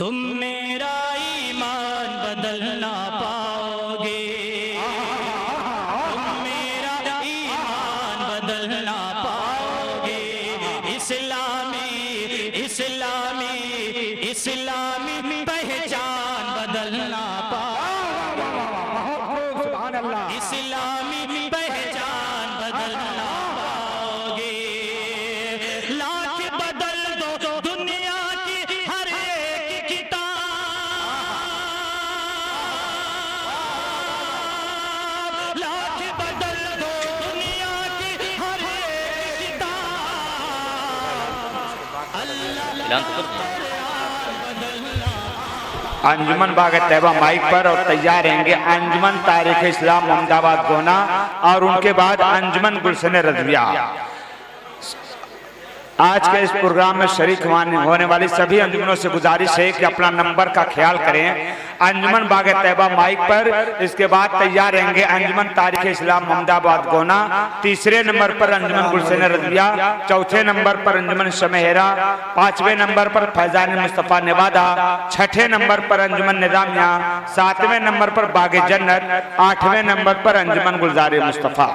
तुम मेरा ईमान बदल ना पाओगे, तुम मेरा ईमान बदल ना पाओगे। इस्लामी इस्लामी इस्लामी पहचान बदल ना पाओगे, इस्लामी पहचान बदल ना पाओगे। लाख बदल दो दुनिया की हर एक किताब, लाख बदल दो दुनिया की हर एक किताब। अल्लाह अंजुमन बाग तैयबा माइक पर और तैयार रहेंगे अंजुमन तारीख इस्लाम अहमदाबाद गोना और उनके बाद अंजुमन गुलशन रज़विया। आज के इस प्रोग्राम में शरीक होने वाली सभी अंजुमनों से गुजारिश है कि अपना नंबर का ख्याल करें। अंजुमन बाग तैयबा माइक पर, इसके बाद तैयार रहेंगे अंजुमन तारीख इस्लाम अहमदाबाद गोना, तीसरे नंबर पर अंजुमन गुलशन रज़विया, चौथे नंबर पर अंजुमन शमेहरा, पांचवें नंबर पर फैजान मुस्तफ़ा नेवादा, छठे नंबर पर अंजुमन निज़ामिया, सातवें नंबर पर बागे जन्नत, आठवें नंबर पर अंजुमन गुलजार मुस्तफ़ा।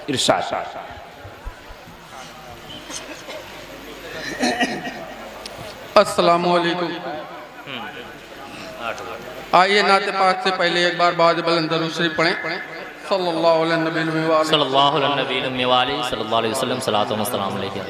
इरशाद। अस्सलामुअलैकुम। आइए नाते पाक से पहले एक बार बाद बुलंद दरूद शरीफ पढ़ें। सल्लल्लाहु अलैहि वसल्लम सलातो व सलाम अलैहि।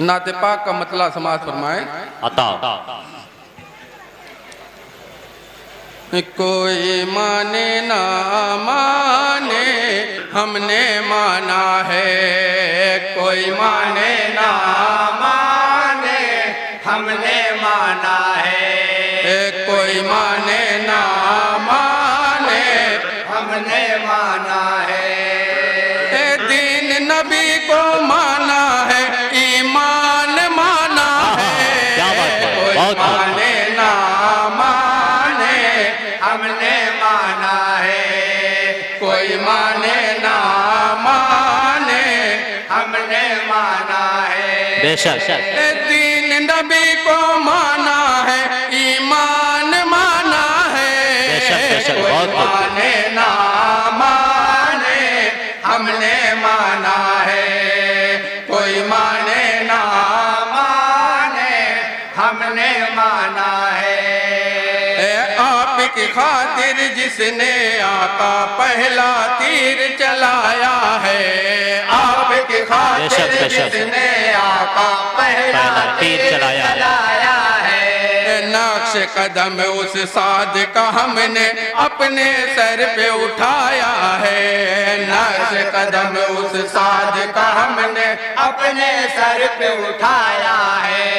नाते पाक का मतला समाज फरमाएं। अता कोई माने ना माने हमने माना है, कोई माने ना माने हमने माना है, कोई माने ना माने हमने माना है। दीन नबी को माना है, ईमान माना है, कोई माने ना माने हमने माना है, कोई माने ना माने हमने माना है। बेशक दीन नबी को माना है, ईमान माना है, कोई माने ना माने हमने माना है, कोई माने ना माने हमने माना है। आपकी खातिर जिसने आका पहला तीर चलाया है, आपकी खातिर जिसने आका पहला तीर चलाया है। नक्श कदम उस साद का हमने अपने सर पे उठाया है, नक्श कदम उस साद का हमने अपने सर पे उठाया है।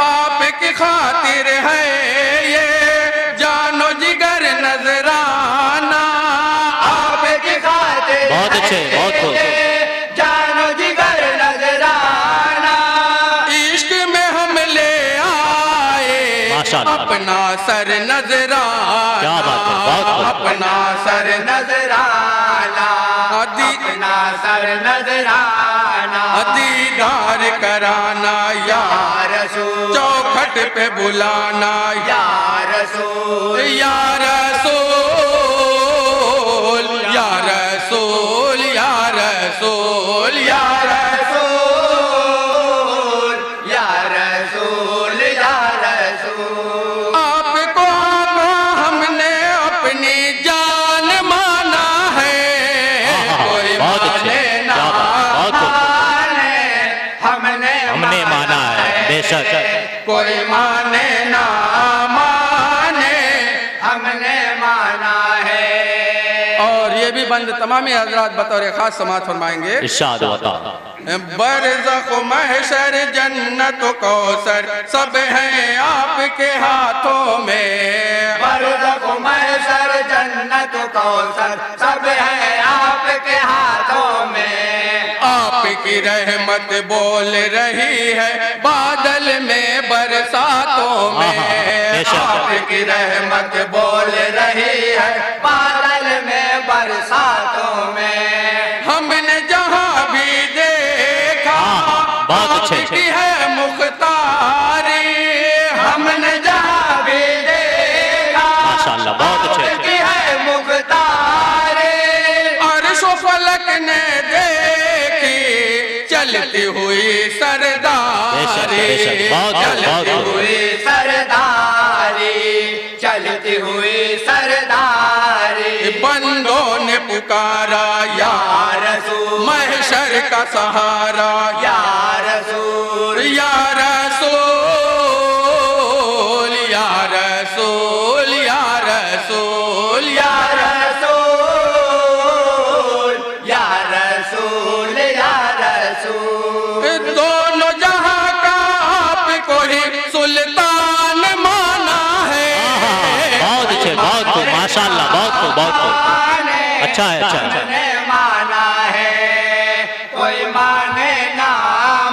आपकी खातिर है ये जानो जिगर नजराना, आपकी खातिर बहुत अच्छे, बहुत खूब। जानो जिगर नजराना, इश्क में हम ले आए अपना सर नजराना, क्या बात है, बहुत खूब। अपना सर नजराना, अपना सर नजराना, दीदार कराना या रसूल, चौखट पे बुलाना या रसूल, या रसूल, या रसूल, या रसूल, या रसूल, या रसूल, या रसूल। आपको हमने अपनी जान माना है, कोई माने ना माने हमने माना है। बेशक कोई माने ना माने हमने माना है। और ये भी बंद तमामी हजरात बतौर खास समात फरमाएंगे। इरशाद होता बरज़ख महशर जन्नत कौसर सब हैं आपके हाथों में, बरज़ख महशर जन्नत कौसर सब हैं आपके हाथों में। आपकी रहमत बोल रही है बादल में बरसातों में, आपकी रहमत बोल रही है बादल में बरसातों में। हमने बहुत अच्छे। की है मुख्तारी हमने जहाँ भी देखा, माशाअल्लाह बहुत अच्छे। की है मुख्तारी अर्श व फलक ने देखी चलती हुई सरदारी, बेशक, बहुत चलती हुई सरदारी, चलती हुई सरदारी। बंदों ने पुकारा या रसूल, महशर का सहारा या रसूल, या रसूल, या रसूल, या रसूल, या रसूल, या रसूल, या रसूल। दोनों जहां का आपको ही सुल्तान माना है। बहुत अच्छे, बहुत खूब, माशाअल्लाह, बहुत खूब, बहुत खूब। अच्छा है, अच्छा है। हमने माना है, कोई माने ना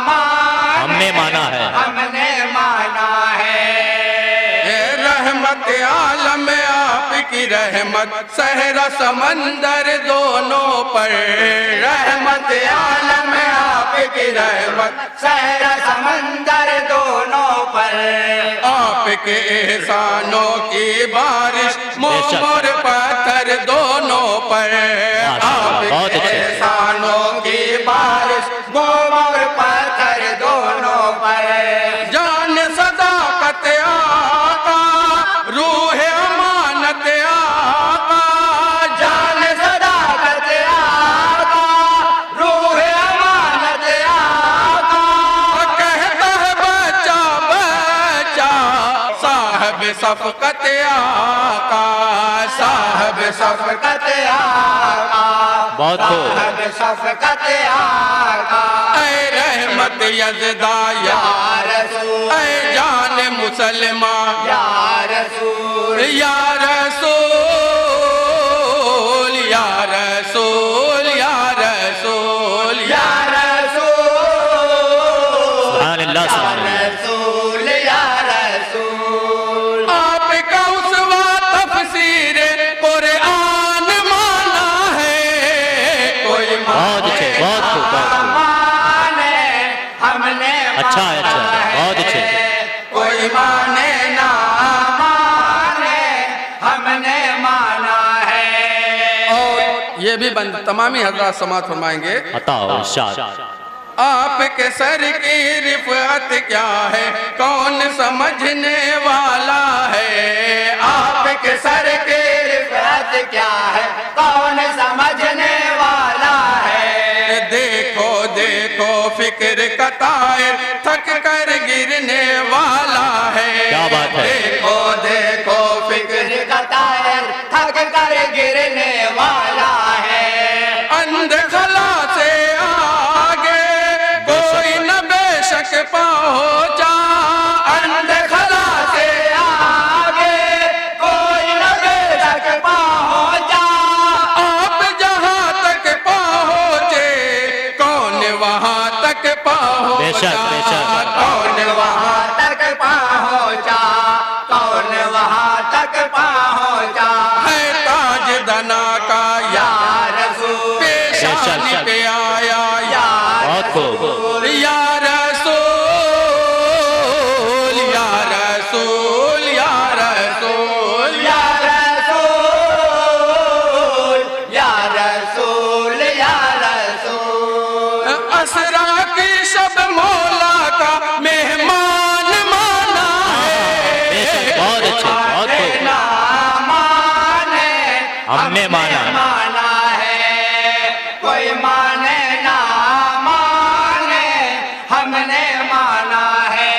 माने, हमने माना है। हमने माना है। रहमत आलम आपकी रहमत, सहरा समंदर दोनों पर। रहमत आलम आपकी रहमत, सहरा समंदर दोनों पर। आपके एहसानों की बारिश मोर पत्थर दोनों पर। आपके एहसानों की बारिश मोर पत्थर दोनों पर। जान सदाकत आका, रूह अमानत आका, जान सदाकत आका, रूह अमानत आका। कहता है बच्चा बच्चा साहब सफकत आका, साहब सफकत आका, बहुत खूब। साहब सफकत आका। ऐ रहमत यज़दा या रसूल, ऐ जान मुसलमान या रसूल, या रसूल, या रसूल, या रसूल, या रसूल, सुभानअल्लाह, सुभानअल्लाह। रसूल, या रसूल। आपका उसवा तफसीर कुरान माना है, कोई बहुत अच्छे, बहुत खूब, बहुत खूब। माने हमने अच्छा है, अच्छा है, बहुत अच्छे। कोई माने ना माने हमने माना है। और ये भी बंद तमामी हजरात समात फरमाएंगे। अता हो इरशाद। आपके सर की रिफत क्या है, कौन समझने वाला है। आपके सर की रिफत क्या है, कौन समझने वाला है। देखो देखो फिक्र का तायर थक कर गिरने वाला है। क्या बात है। देखो देखो फिक्र का तायर थक कर गिरने वाला है। अंधखला से आगे कोई न बेशक पहुंचा, अंधखला से आगे कोई न बेशक पहुंचा। आप जहां तक पहुंचे कौन वहां तक पहुंचा। बेशक, बेशक। कौन वहां तक पहुंचा, कौन वहां तक पहुंचा। है ताज दना का या रसूल, पेशानी पे आया या बहुत खूब। या रसूल, या रसूल, या रसूल, या रसूल, या रसूल, या रसूल। असरा की शब मौला का मेहमान माना है। बेशक, बहुत अच्छे, बहुत खूब। ना माने हमने माना। माना है, कोई माने ना माने हमने माना है।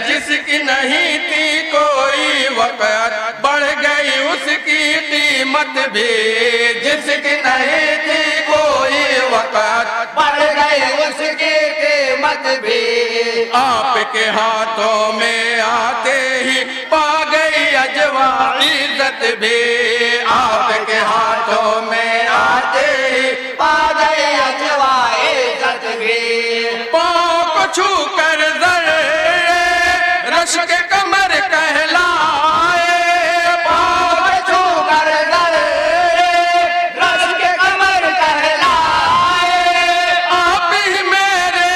जिसकी नहीं थी कोई वक़्त बढ़ गई उसकी कीमत भी। जिसकी नहीं थी कोई वक़्त बढ़ गई उसकी कीमत भी। आपके हाथों में आते ही पा गई अजवा इज्जत भी। आपके हाथों में आते ही पा गई अजवा इज्जत भी। पाँव को छू कर जरे रश के कमर कहलाए। पाँव को छू कर जरे रश के कमर कहलाए। आप ही मेरे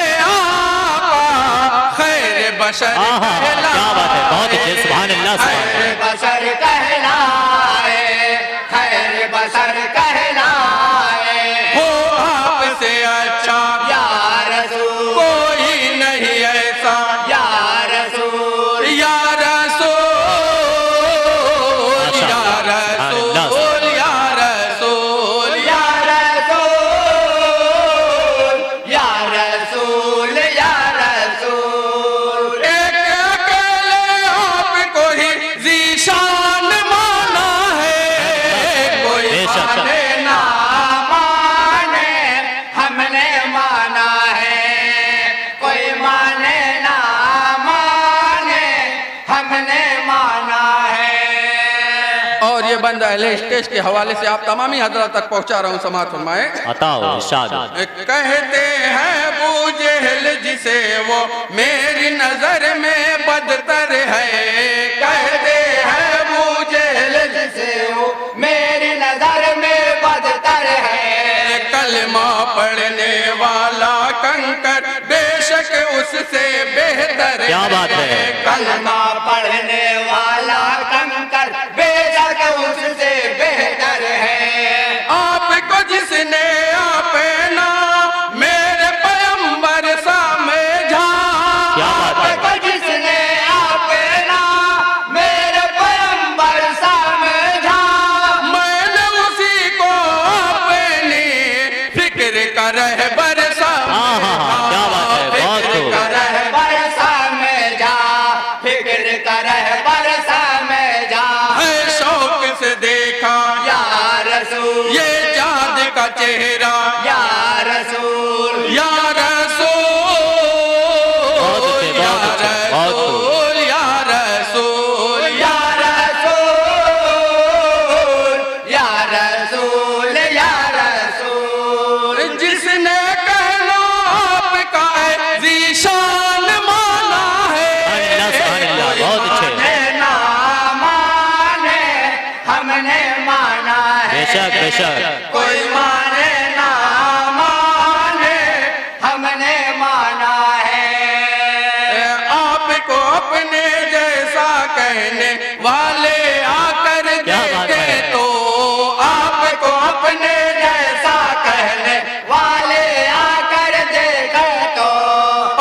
बशर आहा, क्या बात है, बहुत अच्छे, सुभान अल्लाह, सुभान खैर बशर कहलाए, खैर बशर कहलाए, हो आपसे अच्छा या रसूल कोई नहीं ऐसा, या रसूल या रसूल, या रसूल, या रसूल, या रसूल, या रसूल, या रसूल। एक अकेले आपको ही ज़ीशान माना है, कोई बेशक। माने ना माने हमने माना है, कोई माने ना माने हमने माना है। और ये बंदा अहले स्टेज के हवाले से आप तमामी हजरत तक पहुंचा रहा हूँ, समाअत फरमाएं। अता हो इरशाद। कहते हैं अबू जहल जिसे वो मेरी नजर में बदतर है, कहते हैं अबू जहल जिसे वो मेरी नजर में बदतर है, कलमा पढ़ने वाला कंकर बेशक उससे बेहतर है। क्या बात है। कलमा पढ़ने वाला कंकर बेशक उससे बेहतर है। आपको जिसने अपना मेरे पैगंबर समझा, क्या बात है। आपको जिसने अपना मेरे पैगंबर समझा, मैंने उसी को अपनी फिक्र का रहबर समझा। क्या बात है, बहुत फिक्र खूब। का रहबर समझा, फिक्र का रहबर समझा। है शौक से देखा या रसूल, ये चाँद का चेहरा, या रसूल, या रसूल, बहुत अच्छे, या बहुत अच्छे, बहुत खूब। रसूल, या रसूल, या रसूल, या रसूल, या रसूल। जिसने कहना आपका है ज़ीशान माना है। सुभान अल्लाह, बहुत अच्छे। माने ना माने हमने माना है, बेशक, बेशक। कोई माने ना माने हमने माना है। आपको अपने जैसा कहने वाले आकर क्या बात देखे है। तो, आपको अपने जैसा कहने वाले आकर देखे तो,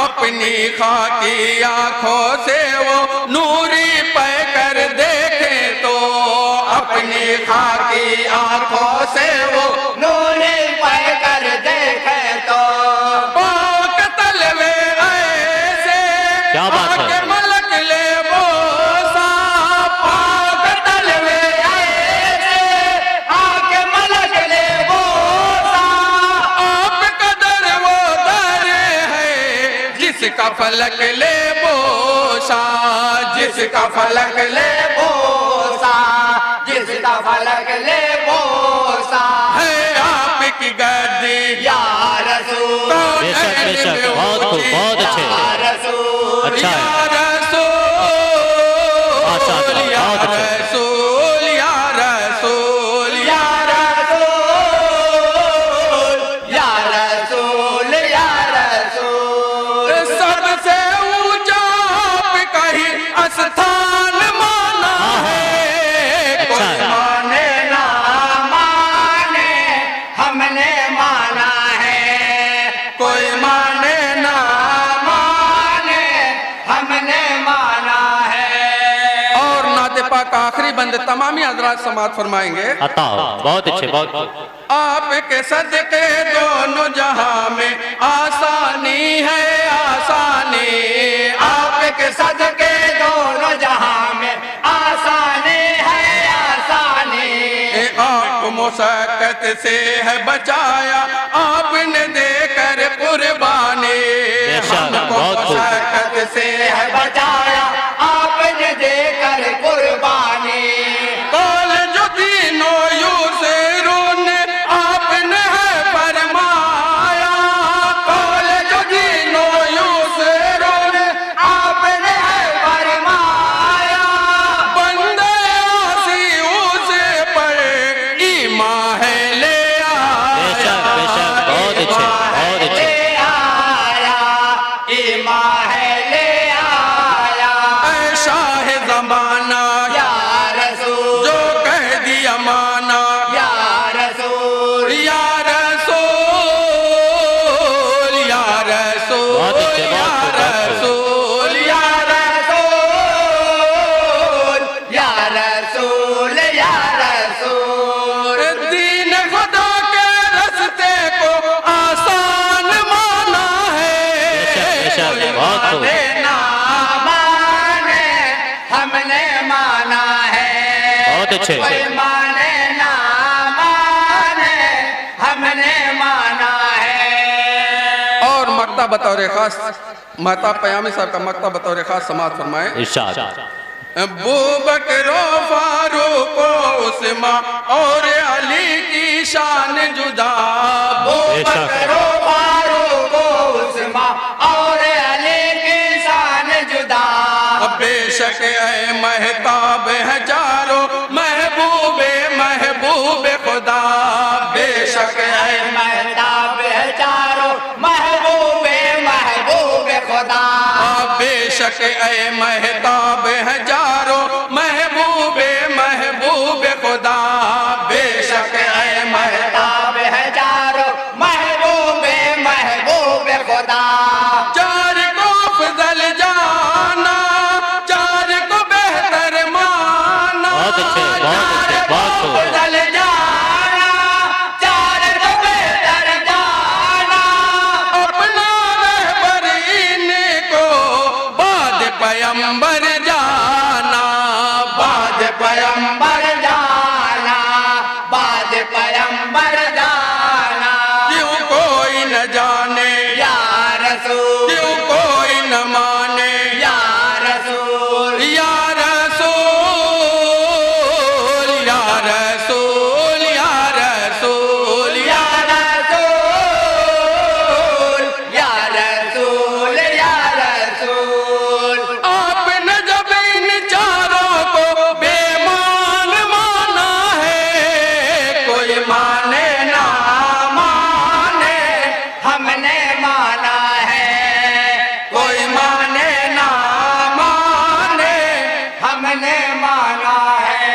अपनी खाकी आंखों से वो नूरी पैकर देखे तो, अपनी खाकी आंखों से वो नूरी पैकर देखे तो, पाक तलवे ऐसे क्या बात है। आके मलक ले बोसा, पाक तलवे ऐसे आके मलक ले बोसा, आप कदर वो दर है जिसका फलक ले बोसा, जिसका फलक ले बोसा, जिसका फलक ले बोसा। है आपकी गद्दी या रसूल, बेशक, बेशक, बहुत खूब, बहुत अच्छे। या रसूल, अच्छा है। या रसूल, माशाअल्लाह, या बहुत अच्छे। रसूल, या रसूल, या रसूल, या रसूल, या रसूल। सबसे ऊंचा आपका ही स्थान माना है। अच्छा है। माने ना माने हमने माना है, कोई माने ना माने हमने माना है। और नाते पाक आखिरी बंद तमामी हजरात समात फरमाएंगे। अता हो, बहुत अच्छे, बहुत खूब। आपके सदके दोनों जहां में आसानी है, आसानी। आपके सदके दोनों जहां में आसानी है, आसानी। आप मुशक्कत से है बचाया आपने देकर कुर्बानी, बेशक, हमको बहुत खूब। मुशक्कत से है बचाया आपने देकर कुर्बानी। कौल जो तीनों यूसरून आपने है फरमाया, कौल जो तीनों यूसरून आपने है फरमाया। बंदे आसी उस पर ईमान है ले आया, अच्छे। कोई माने ना माने हमने माना है। और मक्ता बतौर खास महता पयामी साहब का मक्ता बतौर खास समाज फरमाए। इरशाद। अबू बकर फारूक उस्मान और अली की शान जुदा। अबू बकर फारूक उस्मान और अली की शान जुदा। बेशक ऐ महताब है चारों महबूबे महबूब खुदा। बेशक ऐ महताब है चारों महबूबे महबूब खुदा। बेशक ऐ महताब है चारों महबूबे महबूब खुदा। बेशक ऐ महताब है चारों महबूबे महबूब खुदा। चार को अफजल जाना चार को बेहतर माना। बहुत अच्छे, बहुत अच्छे, बहुत खूब। अफजल जाना चार को बेहतर जाना। अपना रहबर इनको बाद पैगंबर जाना। बाद पैगंबर जाना बाद पैगंबर जाना। क्यों कोई न जाने या रसूल क्यों कोई न माने या रसूल या रसूल या रसूल या रसूल या रसूल या रसूल या रसूल। आपने जब इन चारों को बेमान माना है। कोई माने ना माने हमने माना है। कोई माने ना माने हमने माना है।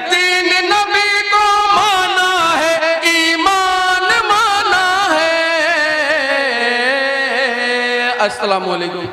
दीन नबी को माना है ईमान माना है। अस्सलाम वालेकुम।